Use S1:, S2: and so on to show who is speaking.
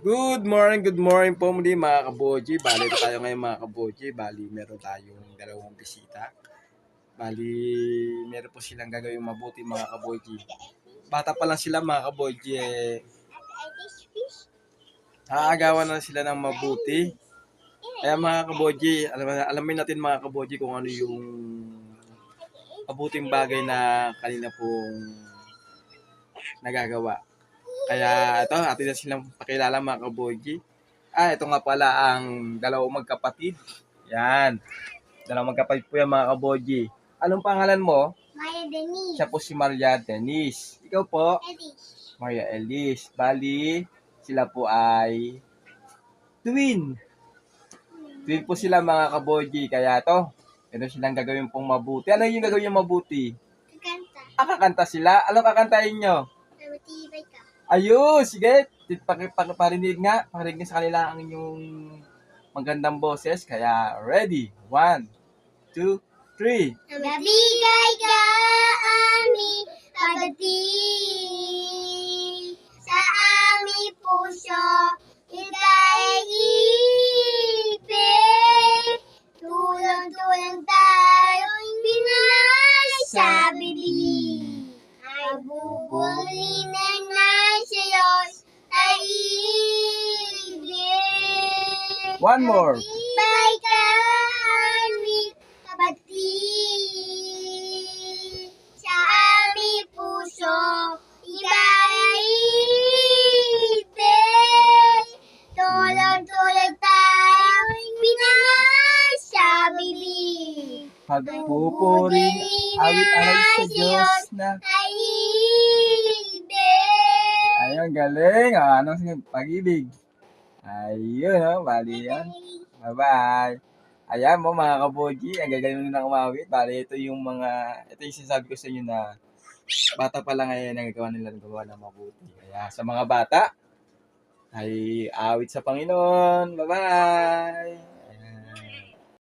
S1: Good morning po muli mga kaboji. Bali ito tayo ngayon mga kaboji. Bali meron tayong dalawang bisita. Bali meron po silang gagawin mabuti mga kaboji. Bata pa lang sila mga kaboji aagawan na sila ng mabuti. Kaya mga kaboji, alamin natin mga kaboji kung ano yung mabuting bagay na kanina pong nagagawa. Kaya ito, atin na silang pakilala mga kaboji. Ito nga pala ang dalawang magkapatid. Yan. Dalawang magkapatid po yan mga kaboji. Anong pangalan mo?
S2: Maria Denise.
S1: Siya po si Maria Denise. Ikaw po?
S2: Elis.
S1: Maria Elise. Bali, sila po ay twin. Twin po sila mga kaboji. Kaya to, ito silang gagawin pong mabuti. Ano yung gagawin yung mabuti?
S2: Kakanta.
S1: Kakanta sila? Anong kakantahin nyo?
S2: Matibay ka.
S1: Ayun, sige. Parinig nga sa kanila ang inyong magandang boses. Kaya, ready? 1, 2, 3.
S2: Nabigay ka aming pagdating sa aming puso. Ika'y ibig. Tulang-tulang tayo'y binay sa bibig. Abubulin na sa Diyos ay ibig.
S1: One more.
S2: Nabigay ka aming kapatid sa aming puso. Ika'y ibig. Tulang-tulang tayo'y binay sa bibig.
S1: Pagpupuring awit-awit sa Diyos na.
S2: Ay ibig.
S1: Ayun, galing. Anong pag-ibig? Ayun, bali yan. Bye-bye. Ayan mo mga kaboji, ang gagaling na umawit. Bali, ito yung sinasabi ko sa inyo na bata pa lang ngayon nagagawa nila ng gawa ng mabuti. Kaya sa mga bata, ay awit sa Panginoon. Bye-bye!